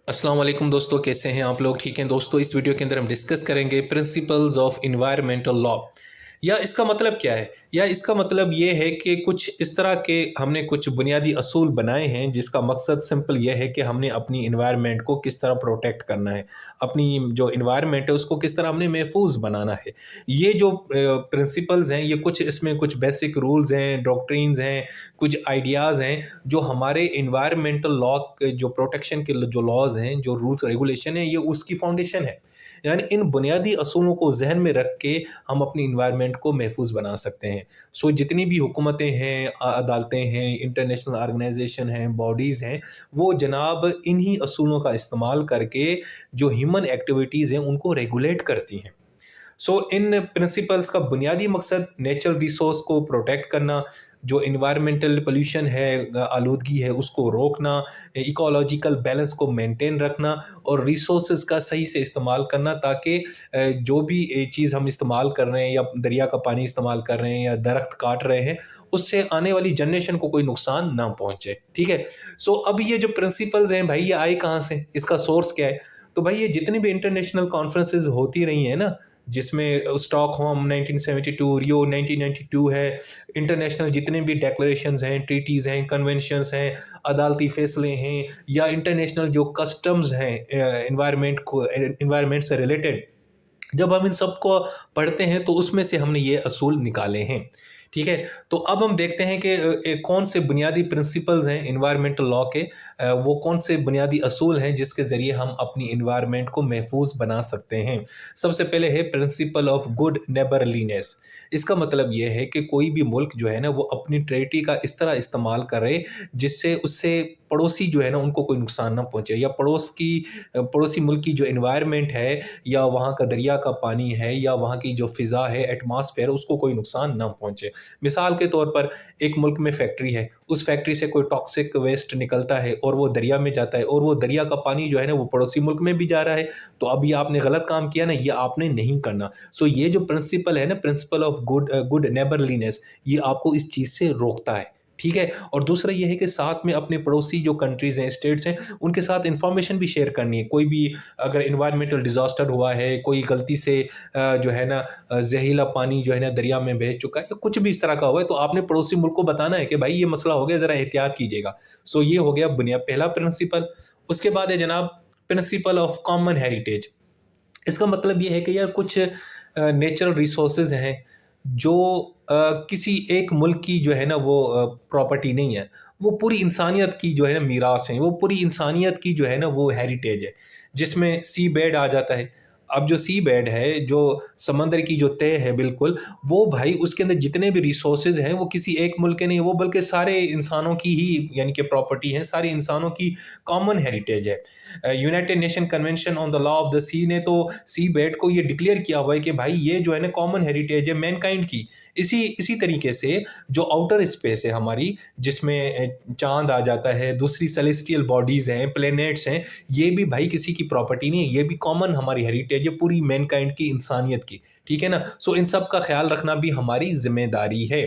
अस्सलाम वालेकुम दोस्तों, कैसे हैं आप लोग? ठीक हैं दोस्तों। इस वीडियो के अंदर हम डिस्कस करेंगे प्रिंसिपल्स ऑफ इन्वायरमेंटल लॉ। या इसका मतलब क्या है? या इसका मतलब ये है कि कुछ इस तरह के हमने कुछ बुनियादी असूल बनाए हैं जिसका मकसद सिंपल ये है कि हमने अपनी इन्वायरमेंट को किस तरह प्रोटेक्ट करना है, अपनी जो इन्वायरमेंट है उसको किस तरह हमने महफूज बनाना है। ये जो प्रिंसिपल्स हैं, ये कुछ इसमें कुछ बेसिक रूल्स हैं, डॉक्ट्रिन्स हैं, कुछ आइडियाज़ हैं जो हमारे इन्वायरमेंटल लॉ के जो प्रोटेक्शन के जो लॉज हैं, जो रूल्स रेगुलेशन है, ये उसकी फाउंडेशन है। यानी इन बुनियादी असूलों को जहन में रख के हम अपनी इन्वायरमेंट को महफूज बना सकते हैं। सो जितनी भी हुकूमतें हैं, अदालतें हैं, इंटरनेशनल ऑर्गेनाइजेशन हैं, बॉडीज़ हैं, वो जनाब इन्हीं असूलों का इस्तेमाल करके जो ह्यूमन एक्टिविटीज़ हैं उनको रेगुलेट करती हैं। इन प्रिंसिपल्स का बुनियादी मकसद नेचुरल रिसोर्स को प्रोटेक्ट करना, जो इन्वायरमेंटल पोल्यूशन है, आलूदगी है, उसको रोकना, इकोलॉजिकल बैलेंस को मेंटेन रखना और रिसोर्सेज का सही से इस्तेमाल करना, ताकि जो भी चीज़ हम इस्तेमाल कर रहे हैं या दरिया का पानी इस्तेमाल कर रहे हैं या दरख्त काट रहे हैं, उससे आने वाली जनरेशन को कोई नुकसान ना पहुंचे। ठीक है। अब ये जो प्रिंसिपल्स हैं भाई, ये आए कहाँ से, इसका सोर्स क्या है? तो भाई, ये जितनी भी इंटरनेशनल कॉन्फ्रेंसेज होती रही हैं ना, जिसमें स्टॉकहोम 1972, रियो 1992 है, इंटरनेशनल जितने भी डेक्लरेशंस हैं, ट्रीटीज़ हैं, कन्वेंशंस हैं, अदालती फ़ैसले हैं, या इंटरनेशनल जो कस्टम्स हैं एनवायरनमेंट से रिलेटेड, जब हम इन सब को पढ़ते हैं तो उसमें से हमने ये असूल निकाले हैं। ठीक है। तो अब हम देखते हैं कि कौन से बुनियादी प्रिंसिपल्स हैं इन्वायरमेंटल लॉ के, वो कौन से बुनियादी असूल हैं जिसके ज़रिए हम अपनी इन्वायरमेंट को महफूज बना सकते हैं। सबसे पहले है प्रिंसिपल ऑफ गुड नेबरलीनेस। इसका मतलब ये है कि कोई भी मुल्क जो है ना, वो अपनी टेरिटरी का इस तरह इस्तेमाल करे जिससे उससे पड़ोसी जो है ना उनको कोई नुकसान ना पहुंचे, या पड़ोसी मुल्क की जो इन्वायरमेंट है, या वहाँ का दरिया का पानी है, या वहाँ की जो फ़िज़ा है, एटमॉस्फेयर, उसको कोई नुकसान ना पहुँचे। मिसाल के तौर पर, एक मुल्क में फैक्ट्री है, उस फैक्ट्री से कोई टॉक्सिक वेस्ट निकलता है और वो दरिया में जाता है, और वो दरिया का पानी जो है ना वो पड़ोसी मुल्क में भी जा रहा है, तो अब ये आपने गलत काम किया ना, ये आपने नहीं करना। ये जो प्रिंसिपल है ना, प्रिंसिपल ऑफ गुड नेबरलीनेस, ये आपको इस चीज़ से रोकता है। ठीक है। और दूसरा ये है कि साथ में अपने पड़ोसी जो कंट्रीज़ हैं, स्टेट्स हैं, उनके साथ इंफॉर्मेशन भी शेयर करनी है। कोई भी अगर इन्वायरमेंटल डिज़ास्टर हुआ है, कोई गलती से जो है ना जहरीला पानी जो है ना दरिया में बह चुका है, या कुछ भी इस तरह का हुआ है, तो आपने पड़ोसी मुल्क को बताना है कि भाई ये मसला हो गया, ज़रा एहतियात कीजिएगा। ये हो गया पहला प्रिंसिपल। उसके बाद है जनाब प्रिंसिपल ऑफ कॉमन हेरिटेज। इसका मतलब ये है कि यार कुछ नेचुरल रिसोर्सेज हैं जो किसी एक मुल्क की जो है ना वो प्रॉपर्टी नहीं है, वो पूरी इंसानियत की जो है ना मीरास है, वो पूरी इंसानियत की जो है ना वो हेरिटेज है, जिसमें सी बेड आ जाता है। अब जो सी बेड है, जो समंदर की जो तय है बिल्कुल, वो भाई उसके अंदर जितने भी रिसोर्सेज हैं वो किसी एक मुल्क के नहीं, वो बल्कि सारे इंसानों की ही यानी कि प्रॉपर्टी है, सारे इंसानों की कॉमन हेरिटेज है। United Nation convention on the law of the sea ने तो सी बेड को ये डिक्लेयर किया हुआ है कि भाई ये जो है ना कॉमन हेरिटेज है मैनकाइंड की। इसी इसी तरीके से जो आउटर स्पेस है हमारी, जिसमें चांद आ जाता है, दूसरी सेलेस्टियल बॉडीज़ हैं, प्लैनेट्स हैं, ये भी भाई किसी की प्रॉपर्टी नहीं है, ये भी कॉमन हमारी हेरिटेज है, पूरी मैनकाइंड की, इंसानियत की। ठीक है ना? इन सब का ख्याल रखना भी हमारी ज़िम्मेदारी है।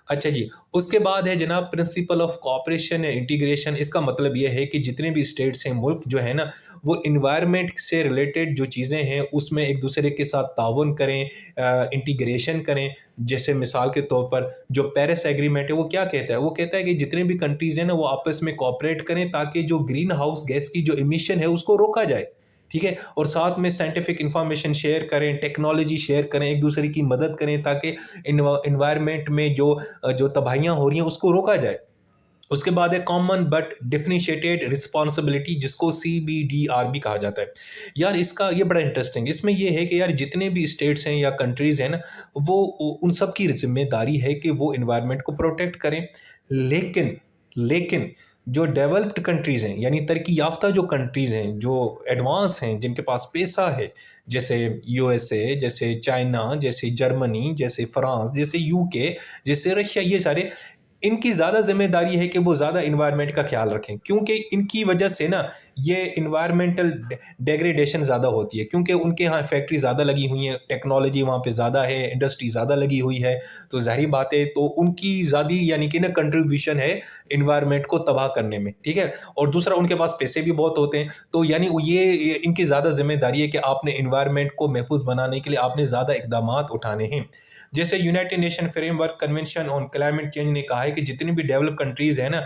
अच्छा जी, उसके बाद है जनाब principle of cooperation and integration. इसका मतलब ये है कि जितने भी स्टेट्स हैं, मुल्क जो है ना, वो इन्वायरमेंट से रिलेटेड जो चीज़ें हैं उसमें एक दूसरे के साथ ताउन करें, इंटीग्रेशन करें। जैसे मिसाल के तौर पर जो पेरिस एग्रीमेंट है वो क्या कहता है? वो कहता है कि जितने भी कंट्रीज़ हैं ना वो आपस में कोऑपरेट करें ताकि जो ग्रीन हाउस गैस की जो इमिशन है उसको रोका जाए। ठीक है। और साथ में साइंटिफिक इंफॉर्मेशन शेयर करें, टेक्नोलॉजी शेयर करें, एक दूसरे की मदद करें ताकि इन्वायरमेंट में जो तबाहियाँ हो रही हैं उसको रोका जाए। उसके बाद है कॉमन बट डिफरेंशिएटेड रिस्पॉन्सिबिलिटी, जिसको CBDR भी कहा जाता है। यार इसका ये बड़ा इंटरेस्टिंग, इसमें ये है कि यार जितने भी स्टेट्स हैं या कंट्रीज़ हैं ना, वो उन सब की जिम्मेदारी है कि वो इन्वायरमेंट को प्रोटेक्ट करें। लेकिन लेकिन जो डेवलप्ड कंट्रीज़ हैं, यानी तरक्की याफ्ता जो कंट्रीज़ हैं, जो एडवांस हैं, जिनके पास पैसा है, जैसे USA, जैसे चाइना, जैसे जर्मनी, जैसे फ्रांस, जैसे UK, जैसे रशिया, ये सारे, इनकी ज़्यादा ज़िम्मेदारी है कि वो ज़्यादा इन्वायरमेंट का ख्याल रखें, क्योंकि इनकी वजह से ना ये इन्वायरमेंटल डेग्रेडेशन ज़्यादा होती है, क्योंकि उनके यहाँ फैक्ट्री ज़्यादा लगी हुई हैं, टेक्नोलॉजी वहाँ पे ज़्यादा है, इंडस्ट्री ज़्यादा लगी हुई है, तो ज़ाहिर बात है तो उनकी ज़्यादा यानी कि ना कंट्रीब्यूशन है इन्वायरमेंट को तबाह करने में, ठीक है। और दूसरा उनके पास पैसे भी बहुत होते हैं, तो यानी ये इनकी ज़्यादा जिम्मेदारी है कि आपने इन्वायरमेंट को महफूज बनाने के लिए आपने ज़्यादा इकदाम उठाने हैं। जैसे United nation framework convention on climate change ने कहा है कि जितनी भी डेवलप कंट्रीज है ना,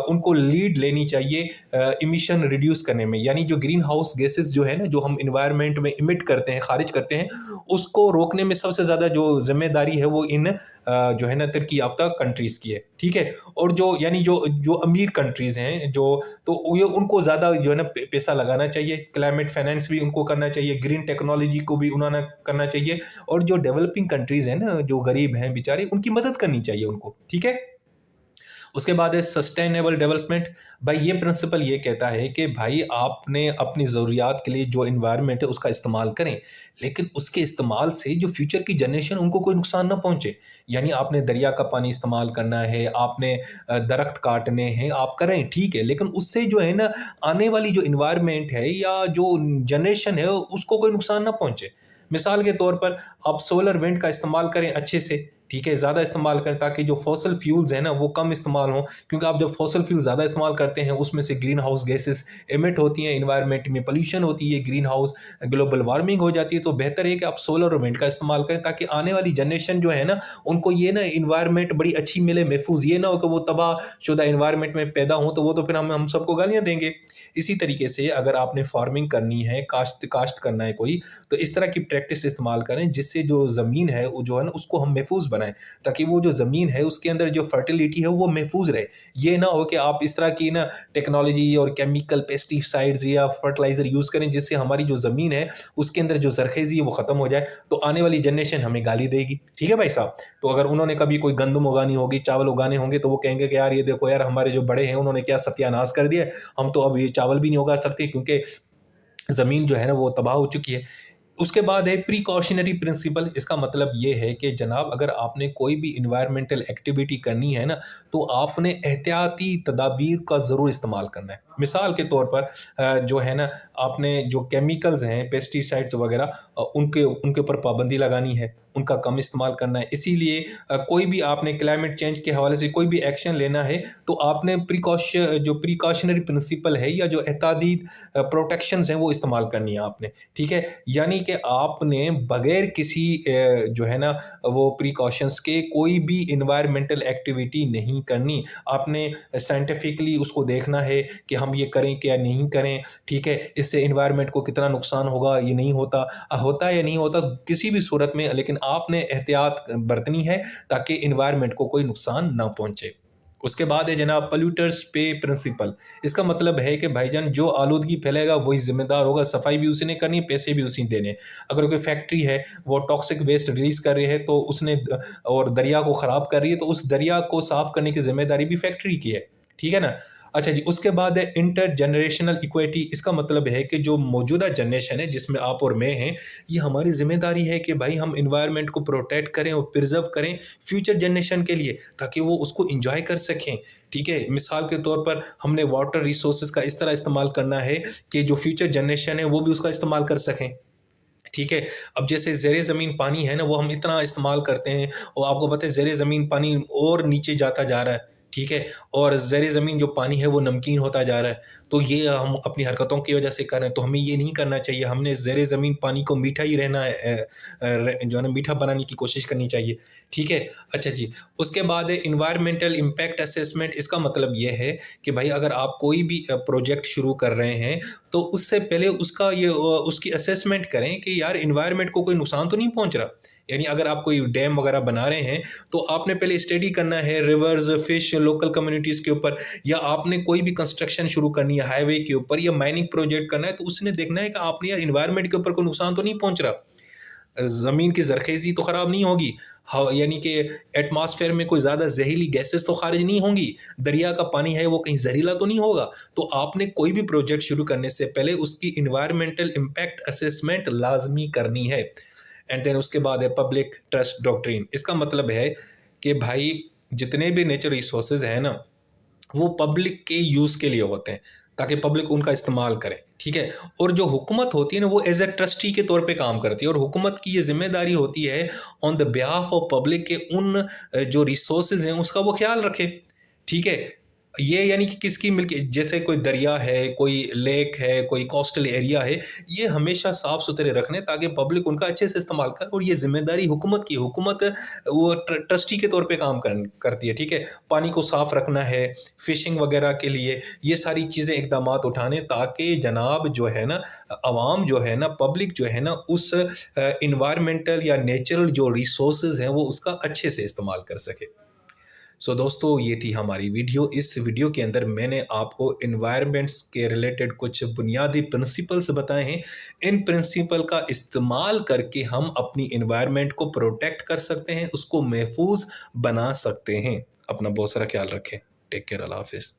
उनको लीड लेनी चाहिए इमिशन रिड्यूस करने में, यानी जो ग्रीन हाउस गैसेस जो है ना, जो हम इन्वायरमेंट में इमिट करते हैं, खारिज करते हैं, उसको रोकने में सबसे ज़्यादा जो जिम्मेदारी है वो इन जो है ना तरक्की याफ्ता कंट्रीज़ की है, ठीक है। और जो यानी जो जो अमीर कंट्रीज़ हैं जो, तो ये उनको ज़्यादा जो है ना पैसा लगाना चाहिए, क्लाइमेट फाइनेंस भी उनको करना चाहिए, ग्रीन टेक्नोलॉजी को भी उन्होंने करना चाहिए, और जो डेवलपिंग कंट्रीज़ हैं ना, जो गरीब हैं बेचारे, उनकी मदद करनी चाहिए उनको, ठीक है। उसके बाद है सस्टेनेबल डेवलपमेंट। भाई ये प्रिंसिपल ये कहता है कि भाई आपने अपनी ज़रूरियात के लिए जो इन्वायरमेंट है उसका इस्तेमाल करें, लेकिन उसके इस्तेमाल से जो फ्यूचर की जनरेशन उनको कोई नुकसान ना पहुंचे। यानी आपने दरिया का पानी इस्तेमाल करना है, आपने दरख्त काटने हैं, आप करें ठीक है, लेकिन उससे जो है ना आने वाली जो इन्वायरमेंट है या जो जनरेशन है उसको कोई नुकसान ना पहुंचे। मिसाल के तौर पर आप सोलर विंड का इस्तेमाल करें अच्छे से, ठीक है, ज़्यादा इस्तेमाल करें ताकि जो फॉसल फ्यूल्स हैं ना वो कम इस्तेमाल हों, क्योंकि आप जब फॉसल फ्यूल ज़्यादा इस्तेमाल करते हैं उसमें से ग्रीन हाउस गैसेस एमिट होती हैं, इन्वायरमेंट में पोल्यूशन होती है, ग्रीन हाउस ग्लोबल वार्मिंग हो जाती है। तो बेहतर है कि आप सोलर और विंड का इस्तेमाल करें ताकि आने वाली जनरेशन जो है ना उनको ये ना इन्वायरमेंट बड़ी अच्छी मिले, महफूज, ये ना हो कि वो तबाह शुदा इन्वायरमेंट में पैदा हों, तो वो तो फिर हम सबको गालियाँ देंगे। इसी तरीके से अगर आपने फार्मिंग करनी है, काश्त करना है कोई, तो इस तरह की प्रैक्टिस इस्तेमाल करें जिससे जो ज़मीन है वो जो है ना उसको हम महफूज बनाएं, ताकि वो जो ज़मीन है उसके अंदर जो फर्टिलिटी है वो महफूज रहे। ये ना हो कि आप इस तरह की ना टेक्नोलॉजी और केमिकल पेस्टिसाइड्स या फर्टिलाइज़र यूज़ करें जिससे हमारी जो ज़मीन है उसके अंदर जो ज़रखेज़ी है वो ख़त्म हो जाए, तो आने वाली जनरेशन हमें गाली देगी, ठीक है भाई साहब। तो अगर उन्होंने कभी कोई गंदम उगानी होगी, चावल उगाने होंगे, तो वो कहेंगे कि यार ये देखो यार हमारे जो बड़े हैं उन्होंने क्या सत्यानाश कर दिया, हम तो अब ये चावल भी नहीं उगा सकते क्योंकि ज़मीन जो है ना वो तबाह हो चुकी है। उसके बाद है प्रिकॉशनरी प्रिंसिपल। इसका मतलब ये है कि जनाब अगर आपने कोई भी इन्वायरमेंटल एक्टिविटी करनी है ना, तो आपने एहतियाती तदाबीर का ज़रूर इस्तेमाल करना है। मिसाल के तौर पर जो है ना आपने जो केमिकल्स हैं, पेस्टिसाइड्स वगैरह, उनके उनके ऊपर पाबंदी लगानी है, उनका कम इस्तेमाल करना है। इसीलिए कोई भी आपने क्लाइमेट चेंज के हवाले से कोई भी एक्शन लेना है तो आपने जो प्रिकॉशनरी प्रिंसिपल है या जो एहतियाती प्रोटेक्शंस हैं वो इस्तेमाल करनी है आपने, ठीक है। यानी कि आपने बगैर किसी जो है ना वो प्रिकॉशंस के कोई भी इन्वायरमेंटल एक्टिविटी नहीं करनी। आपने साइंटिफिकली उसको देखना है कि हम ये करें क्या नहीं करें, ठीक है, इससे इन्वायरमेंट को कितना नुकसान होगा, ये नहीं होता होता या नहीं होता किसी भी सूरत में, लेकिन आपने एहतियात बरतनी है ताकि इन्वायरमेंट को कोई नुकसान ना पहुंचे। उसके बाद है जनाब पोल्यूटर्स पे प्रिंसिपल। इसका मतलब है कि भाईजान जो आलूदगी फैलेगा वही जिम्मेदार होगा, सफाई भी उसी ने करनी, पैसे भी उसी ने देने। अगर कोई फैक्ट्री है वो टॉक्सिक वेस्ट रिलीज कर रही है तो उसने और दरिया को ख़राब कर रही है तो उस दरिया को साफ करने की जिम्मेदारी भी फैक्ट्री की है, ठीक है ना। अच्छा जी, उसके बाद है इंटर जनरेशनल इक्विटी। इसका मतलब है कि जो मौजूदा जनरेशन है जिसमें आप और मैं हैं, ये हमारी जिम्मेदारी है कि भाई हम इन्वायरमेंट को प्रोटेक्ट करें और प्रिजर्व करें फ्यूचर जनरेशन के लिए, ताकि वो उसको इंजॉय कर सकें, ठीक है। मिसाल के तौर पर हमने वाटर रिसोर्सेज का इस तरह इस्तेमाल करना है कि जो फ्यूचर जनरेशन है वो भी उसका इस्तेमाल कर सकें, ठीक है। अब जैसे ज़ेरे ज़मीन पानी है ना वो हम इतना इस्तेमाल करते हैं और आपको पता है ज़ेरे ज़मीन पानी और नीचे जाता जा रहा है, ठीक है। और ज़ेरे ज़मीन जो पानी है वो नमकीन होता जा रहा है। तो ये हम अपनी हरकतों की वजह से कर रहे हैं, तो हमें ये नहीं करना चाहिए। हमने ज़ेरे ज़मीन पानी को मीठा ही रहना है, जो है ना मीठा बनाने की कोशिश करनी चाहिए, ठीक है। अच्छा जी, उसके बाद है इन्वायरमेंटल इम्पैक्ट असेसमेंट। इसका मतलब ये है कि भाई अगर आप कोई भी प्रोजेक्ट शुरू कर रहे हैं तो उससे पहले उसकी असेसमेंट करें कि यार इन्वायरमेंट को कोई नुकसान तो नहीं पहुंच रहा। यानी अगर आप कोई डैम वगैरह बना रहे हैं तो आपने पहले स्टडी करना है रिवर्स, फिश, लोकल कम्युनिटीज़ के ऊपर, या आपने कोई भी कंस्ट्रक्शन शुरू करनी है हाईवे के ऊपर या माइनिंग प्रोजेक्ट करना है तो उसने देखना है कि आपने यार इन्वायरमेंट के ऊपर कोई नुकसान तो नहीं पहुंच रहा, ज़मीन की ज़रखेज़ी तो ख़राब नहीं होगी, यानी कि एटमॉस्फेयर में कोई ज़्यादा जहरीली गैसेस तो खारिज नहीं होंगी, दरिया का पानी है वो कहीं जहरीला तो नहीं होगा। तो आपने कोई भी प्रोजेक्ट शुरू करने से पहले उसकी इन्वायरमेंटल इम्पैक्ट असेसमेंट लाजमी करनी है। एंड देन उसके बाद है पब्लिक ट्रस्ट डॉक्ट्रिन। इसका मतलब है कि भाई जितने भी नेचर रिसोर्सेज हैं ना, वो पब्लिक के यूज़ के लिए होते हैं, ताकि पब्लिक उनका इस्तेमाल करे, ठीक है। और जो हुकूमत होती है ना, वो एज ए ट्रस्टी के तौर पे काम करती है, और हुकूमत की ये जिम्मेदारी होती है on the behalf of public के उन जो रिसोर्सेज हैं उसका वो ख्याल रखे, ठीक है। ये यानी कि किसकी मिल्क, जैसे कोई दरिया है, कोई लेक है, कोई कोस्टल एरिया है, ये हमेशा साफ सुथरे रखने ताकि पब्लिक उनका अच्छे से इस्तेमाल करे। और ये जिम्मेदारी हुकूमत की, हुकूमत वो ट्रस्टी के तौर पे काम करती है, ठीक है। पानी को साफ रखना है, फिशिंग वगैरह के लिए ये सारी चीज़ें इकदाम उठाने, ताकि जनाब जो है ना, अवाम जो है ना, पब्लिक जो है ना, उस इन्वायरमेंटल या नेचुरल जो रिसोर्सेज हैं वो उसका अच्छे से इस्तेमाल कर सके। सो दोस्तों, ये थी हमारी वीडियो। इस वीडियो के अंदर मैंने आपको इन्वायरमेंट्स के रिलेटेड कुछ बुनियादी प्रिंसिपल्स बताए हैं। इन प्रिंसिपल का इस्तेमाल करके हम अपनी इन्वायरमेंट को प्रोटेक्ट कर सकते हैं, उसको महफूज बना सकते हैं। अपना बहुत सारा ख्याल रखें। Take care. अल्लाह हाफिज़।